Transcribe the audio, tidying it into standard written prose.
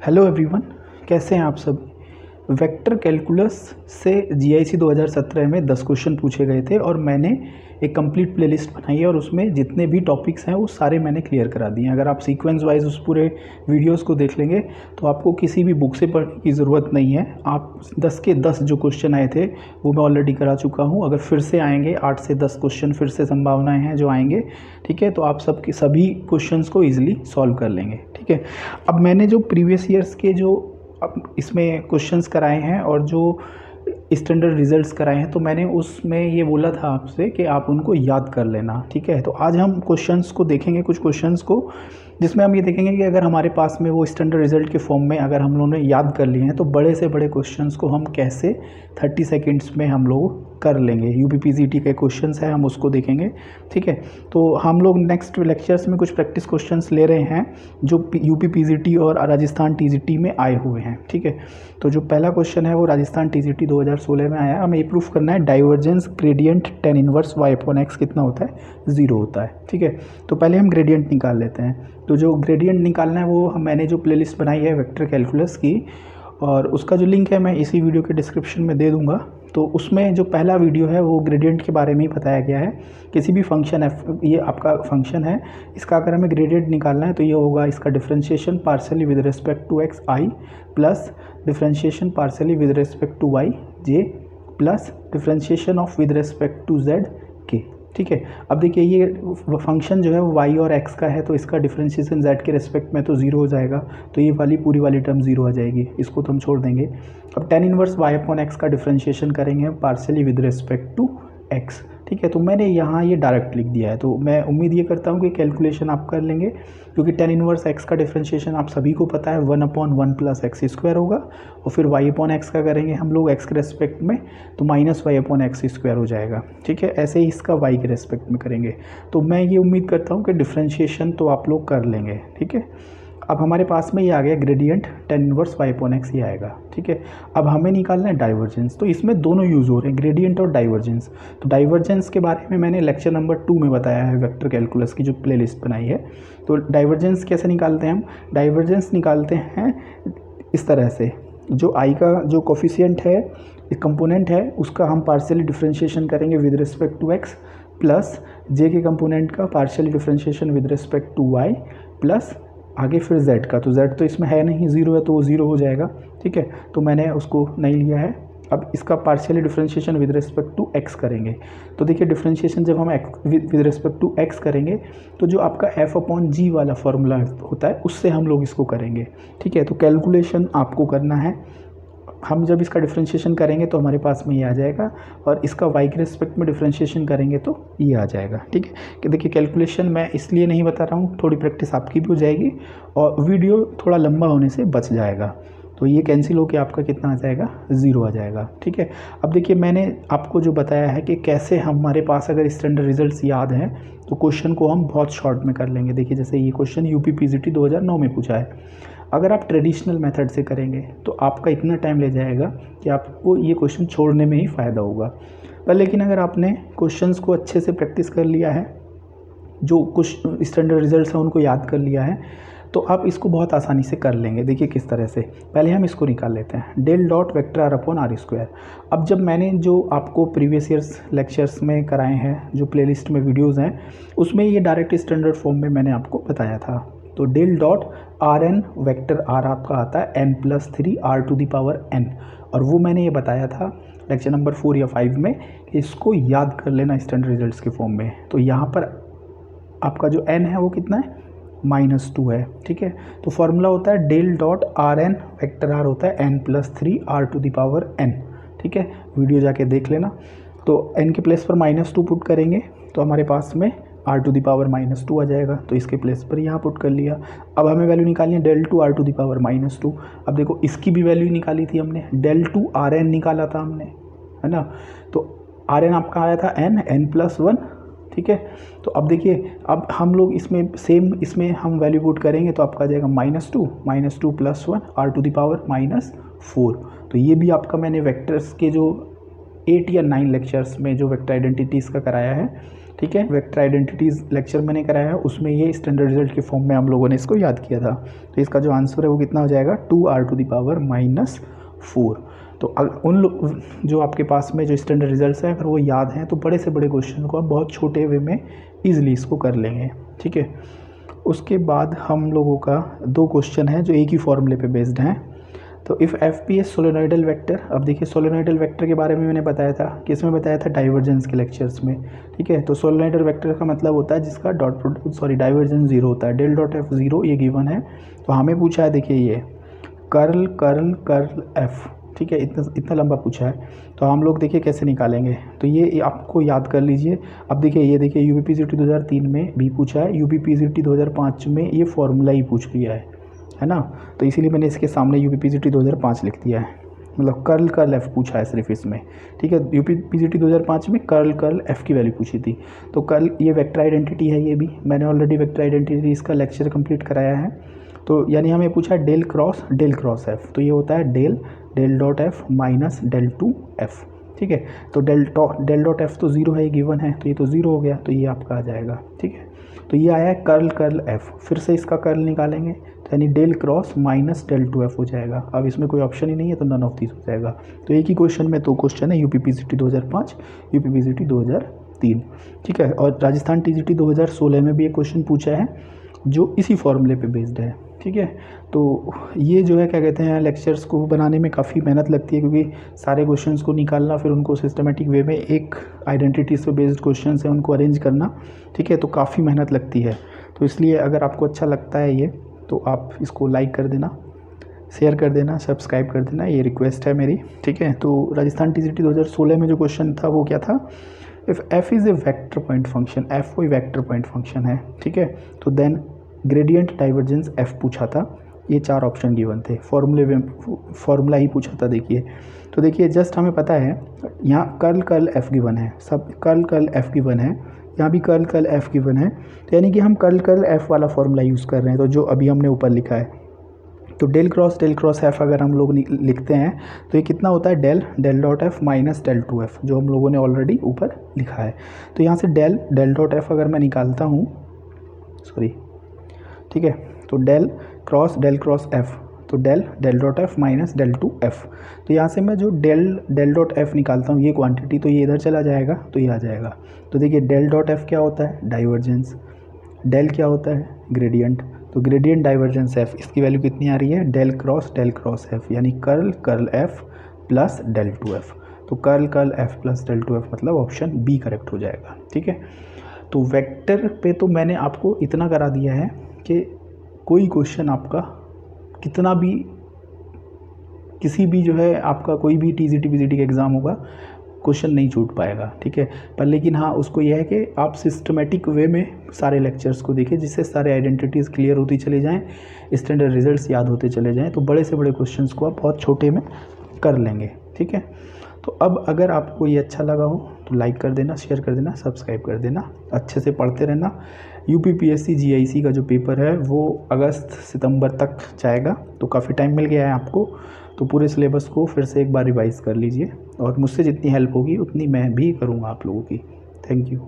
Hello everyone, कैसे हैं आप सब। वेक्टर कैलकुलस से जीआईसी 2017 में 10 क्वेश्चन पूछे गए थे और मैंने एक कंप्लीट प्लेलिस्ट बनाई है और उसमें जितने भी टॉपिक्स हैं वो सारे मैंने क्लियर करा दिए हैं। अगर आप सीक्वेंस वाइज उस पूरे वीडियोस को देख लेंगे तो आपको किसी भी बुक से पढ़ने की ज़रूरत नहीं है। आप 10 के 10 जो क्वेश्चन आए थे वो मैं ऑलरेडी करा चुका हूँ। अगर फिर से आएंगे 8 से 10 क्वेश्चन फिर से संभावनाएँ हैं जो आएंगे, ठीक है, तो आप सबके सभी क्वेश्चंस को ईजिली सॉल्व कर लेंगे, ठीक है। अब मैंने जो प्रीवियस ईयर्स के जो अब इसमें क्वेश्चंस कराए हैं और जो स्टैंडर्ड रिजल्ट्स कराए हैं, तो मैंने उसमें ये बोला था आपसे कि आप उनको याद कर लेना, ठीक है। तो आज हम क्वेश्चंस को देखेंगे, कुछ क्वेश्चंस को, जिसमें हम ये देखेंगे कि अगर हमारे पास में वो स्टैंडर्ड रिजल्ट के फॉर्म में अगर हम लोगों ने याद कर लिए हैं तो बड़े से बड़े क्वेश्चंस को हम कैसे 30 सेकेंड्स में हम लोग कर लेंगे। यूपीपीजीटी के क्वेश्चंस है, हम उसको देखेंगे, ठीक है। तो हम लोग नेक्स्ट लेक्चर्स में कुछ प्रैक्टिस क्वेश्चंस ले रहे हैं जो यूपीपीजीटी और राजस्थान टीजीटी में आए हुए हैं, ठीक है। तो जो पहला क्वेश्चन है वो राजस्थान टीजीटी 2016 में आया है। हमें ये प्रूफ करना है divergence gradient tan inverse y/x कितना होता है, 0 होता है, ठीक है। तो पहले हम ग्रेडियंट निकाल लेते हैं। तो जो ग्रेडियंट निकालना है वो मैंने जो प्लेलिस्ट बनाई है वेक्टर कैलकुलस की, और उसका जो लिंक है मैं इसी वीडियो के डिस्क्रिप्शन में दे दूंगा। तो उसमें जो पहला वीडियो है वो ग्रेडियंट के बारे में ही बताया गया है। किसी भी फंक्शन है, ये आपका फंक्शन है, इसका अगर हमें ग्रेडियंट निकालना है तो ये होगा इसका differentiation partially with respect to x i plus differentiation partially with respect to y j plus differentiation of with respect to z के, ठीक है। अब देखिए ये फंक्शन जो है वो y और x का है, तो इसका डिफरेंशिएशन z के रिस्पेक्ट में तो 0 हो जाएगा, तो ये वाली पूरी वाली टर्म 0 आ जाएगी, इसको तो हम छोड़ देंगे। अब tan इनवर्स y/x का डिफरेंशिएशन करेंगे partially with respect to x, ठीक है। तो मैंने यहाँ ये डायरेक्ट लिख दिया है, तो मैं उम्मीद ये करता हूँ कि कैलकुलेशन आप कर लेंगे, क्योंकि tan इनवर्स x का डिफरेंशिएशन आप सभी को पता है 1/1 प्लस एक्स स्क्वायर होगा, और फिर y/x का करेंगे हम लोग x के रेस्पेक्ट में तो -y/x स्क्वायर हो जाएगा, ठीक है। ऐसे ही इसका y के रेस्पेक्ट में करेंगे। तो मैं ये उम्मीद करता हूँ कि डिफरेंशिएशन तो आप लोग कर लेंगे, ठीक है। अब हमारे पास में ये आ गया ग्रेडियंट tan इनवर्स y/x ये आएगा, ठीक है। अब हमें निकालना है डाइवर्जेंस, तो इसमें दोनों यूज़ हो रहे हैं, ग्रेडियंट और डाइवर्जेंस। तो डाइवर्जेंस के बारे में मैंने लेक्चर नंबर 2 में बताया है वेक्टर कैलकुलस की जो प्लेलिस्ट बनाई है। तो डाइवर्जेंस कैसे निकालते हैं हम? डाइवर्जेंस निकालते हैं इस तरह से, जो आई का जो कोफिशिएंट है, एक कंपोनेंट है, उसका हम पार्शियली डिफरेंशिएशन करेंगे with respect to x plus j के कंपोनेंट का partially differentiation with respect to y plus आगे फिर z का, तो z तो इसमें है नहीं, 0 है तो वो 0 हो जाएगा, ठीक है। तो मैंने उसको नहीं लिया है। अब इसका partially differentiation with respect to x करेंगे। तो देखिए डिफरेंशिएशन जब हम विद रिस्पेक्ट टू x करेंगे तो जो आपका f/g वाला फॉर्मूला होता है उससे हम लोग इसको करेंगे, ठीक है। तो कैलकुलेशन आपको करना है। हम जब इसका डिफरेंशिएशन करेंगे तो हमारे पास में ये आ जाएगा, और इसका y के रिस्पेक्ट में डिफरेंशिएशन करेंगे तो ये आ जाएगा, ठीक है। कि देखिए कैलकुलेशन मैं इसलिए नहीं बता रहा हूँ, थोड़ी प्रैक्टिस आपकी भी हो जाएगी और वीडियो थोड़ा लंबा होने से बच जाएगा। तो ये कैंसिल होकर आपका कितना आ जाएगा, 0 आ जाएगा, ठीक है। अब देखिए मैंने आपको जो बताया है कि कैसे हमारे पास अगर स्टैंडर्ड रिजल्ट्स याद हैं तो क्वेश्चन को हम बहुत शॉर्ट में कर लेंगे। देखिए जैसे ये क्वेश्चन यूपीपीजीटी 2009 में पूछा है। अगर आप ट्रेडिशनल मेथड से करेंगे तो आपका इतना टाइम ले जाएगा कि आपको ये क्वेश्चन छोड़ने में ही फ़ायदा होगा। पर लेकिन अगर आपने क्वेश्चंस को अच्छे से प्रैक्टिस कर लिया है, जो कुछ स्टैंडर्ड रिजल्ट्स हैं उनको याद कर लिया है, तो आप इसको बहुत आसानी से कर लेंगे। देखिए किस तरह से, पहले हम इसको निकाल लेते हैं, डेल डॉट वेक्टर r/r²। अब जब मैंने जो आपको प्रीवियस ईयर्स लेक्चर्स में कराए हैं, जो प्लेलिस्ट में वीडियोज़ हैं, उसमें ये डायरेक्ट स्टैंडर्ड फॉर्म में मैंने आपको बताया था। तो del dot rn vector r आपका आता है n+3 r⁴n, और वो मैंने ये बताया था लेक्चर नंबर 4 या 5 में कि इसको याद कर लेना स्टैंडर्ड रिजल्ट्स के फॉर्म में। तो यहाँ पर आपका जो n है वो कितना है, -2 है, ठीक है। तो फॉर्मूला होता है del dot rn vector r होता है n+3 r⁴n, ठीक है। वीडियो जाके देख लेना। तो n के प्लेस पर -2 पुट करेंगे तो हमारे पास में r⁻² आ जाएगा, तो इसके प्लेस पर यहाँ पुट कर लिया। अब हमें वैल्यू निकालनी है del 2 r⁻²। अब देखो इसकी भी वैल्यू निकाली थी हमने, del 2 rn निकाला था हमने, है ना। तो rn आपका आया था n+1, ठीक है। तो अब देखिए अब हम लोग इसमें सेम इसमें हम वैल्यू पुट करेंगे तो आपका आ जाएगा -2 + 1 r⁻4। तो ये भी आपका मैंने वेक्टर्स के जो 8 या 9 लेक्चर्स में जो वेक्टर आइडेंटिटीज़ का कराया है ठीक है। वेक्टर आइडेंटिटीज़ लेक्चर मैंने कराया है, उसमें ये स्टैंडर्ड रिजल्ट के फॉर्म में हम लोगों ने इसको याद किया था। तो इसका जो आंसर है वो कितना हो जाएगा, 2r⁻⁻4। तो उन लोग जो आपके पास में जो स्टैंडर्ड रिजल्ट्स हैं अगर वो याद हैं तो बड़े से बड़े क्वेश्चन को आप बहुत छोटे वे में ईजिली इसको कर लेंगे, ठीक है। उसके बाद हम लोगों का 2 क्वेश्चन है जो एक ही फॉर्मूले पे बेस्ड हैं। तो if F P S solenoidal vector, अब देखिए सोलेनॉइडल वेक्टर के बारे में मैंने बताया था, किसमें बताया था, डाइवर्जेंस के लेक्चर्स में, ठीक है। तो सोलेनॉइडल वेक्टर का मतलब होता है जिसका डाइवर्जेंस 0 होता है, डेल डॉट एफ 0 ये गिवन है। तो हमें पूछा है देखिए ये कर्ल कर्ल कर्ल एफ, ठीक है, इतना लंबा पूछा है। तो हम लोग देखिए कैसे निकालेंगे, तो ये आपको याद कर लीजिए। अब देखिए ये देखिए यूपीपीसीटी 2003 में भी पूछा है, यूपीपीसीटी 2005 में ये फॉर्मूला ही पूछ लिया है ना। तो इसीलिए मैंने इसके सामने यूपीपीसीटी 2005 लिख दिया है, मतलब कर्ल कर्ल एफ पूछा है सिर्फ इसमें, ठीक है। यूपीपीसीटी 2005 में कर्ल कर्ल एफ की वैल्यू पूछी थी। तो कर्ल ये वेक्टर आइडेंटिटी है, ये भी मैंने ऑलरेडी वेक्टर आइडेंटिटी इसका लेक्चर कंप्लीट कराया है। तो यानी हमें पूछा है डेल क्रॉस एफ, तो ये होता है del dot f minus del two f, ठीक है। तो डेल डॉट एफ तो 0 है, ये गिवन है, तो ये तो 0 हो गया, तो ये आपका आ जाएगा, ठीक है। तो ये आया है कर्ल कर्ल एफ, फिर से इसका कर्ल निकालेंगे तो यानी del cross minus del two f हो जाएगा। अब इसमें कोई ऑप्शन ही नहीं है तो नन ऑफ दिस हो जाएगा। तो एक ही क्वेश्चन में 2 क्वेश्चन है, यूपीपीसीटी 2005, यूपीपीसीटी 2003, ठीक है। और राजस्थान टीजीटी 2016 में भी एक क्वेश्चन पूछा है जो इसी फॉर्मूले पे बेस्ड है, ठीक है। तो ये जो है क्या कहते हैं, लेक्चर्स को बनाने में काफ़ी मेहनत लगती है क्योंकि सारे क्वेश्चंस को निकालना, फिर उनको सिस्टमेटिक वे में एक आइडेंटिटीज़ पे बेस्ड क्वेश्चंस है उनको अरेंज करना, ठीक है। तो काफ़ी मेहनत लगती है। तो इसलिए अगर आपको अच्छा लगता है ये तो आप इसको लाइक कर देना, शेयर कर देना, सब्सक्राइब कर देना, ये रिक्वेस्ट है मेरी, ठीक है। तो राजस्थान टीजीटी 2016 में जो क्वेश्चन था वो क्या था, if F is a vector point function, F कोई वेक्टर पॉइंट फंक्शन है, ठीक है, तो देन ग्रेडियंट डाइवर्जेंस एफ पूछा था। ये 4 ऑप्शन गिवन थे, फॉर्मूला ही पूछा था देखिए। तो देखिए जस्ट हमें पता है यहाँ कर्ल कर्ल एफ गिवन है, सब कर्ल कर्ल एफ गिवन है, यहाँ भी कर्ल कर्ल एफ गिवन है, तो यानी कि हम कर्ल कर्ल एफ वाला फॉर्मूला यूज़ कर रहे हैं, तो जो अभी हमने ऊपर लिखा है। तो डेल क्रॉस एफ अगर हम लोग लिखते हैं तो ये कितना होता है, del dot f minus del two f, जो हम लोगों ने ऑलरेडी ऊपर लिखा है। तो यहाँ से डेल डॉट एफ अगर मैं निकालता हूँ, सॉरी, ठीक है, तो डेल क्रॉस एफ, तो del dot f minus del two F. तो यहाँ से मैं जो डेल डॉट एफ निकालता हूँ ये क्वांटिटी, तो ये इधर चला जाएगा तो ये आ जाएगा। तो देखिए डेल डॉट एफ क्या होता है, डाइवर्जेंस, डेल क्या होता है, ग्रेडियंट, तो ग्रेडियंट डाइवर्जेंस एफ, इसकी वैल्यू कितनी आ रही है, डेल क्रॉस एफ, यानी curl curl F plus del two F. तो curl curl F plus del two F मतलब ऑप्शन बी करेक्ट हो जाएगा, ठीक है। तो वेक्टर पे तो मैंने आपको इतना करा दिया है कि कोई क्वेश्चन आपका कितना भी, किसी भी जो है आपका कोई भी टीजीटी पीजीटी का एग्ज़ाम होगा, क्वेश्चन नहीं छूट पाएगा, ठीक है। पर लेकिन हाँ उसको यह है कि आप सिस्टमेटिक वे में सारे लेक्चर्स को देखें, जिससे सारे आइडेंटिटीज़ क्लियर होती चले जाएं, स्टैंडर्ड रिजल्ट्स याद होते चले जाएं, तो बड़े से बड़े क्वेश्चंस को आप बहुत छोटे में कर लेंगे, ठीक है। तो अब अगर आपको ये अच्छा लगा हो तो लाइक कर देना, शेयर कर देना, सब्सक्राइब कर देना, अच्छे से पढ़ते रहना। यूपीपीएससी जीआईसी का जो पेपर है वो अगस्त सितंबर तक जाएगा, तो काफ़ी टाइम मिल गया है आपको। तो पूरे सिलेबस को फिर से एक बार रिवाइज़ कर लीजिए और मुझसे जितनी हेल्प होगी उतनी मैं भी करूँगा आप लोगों की। Thank you.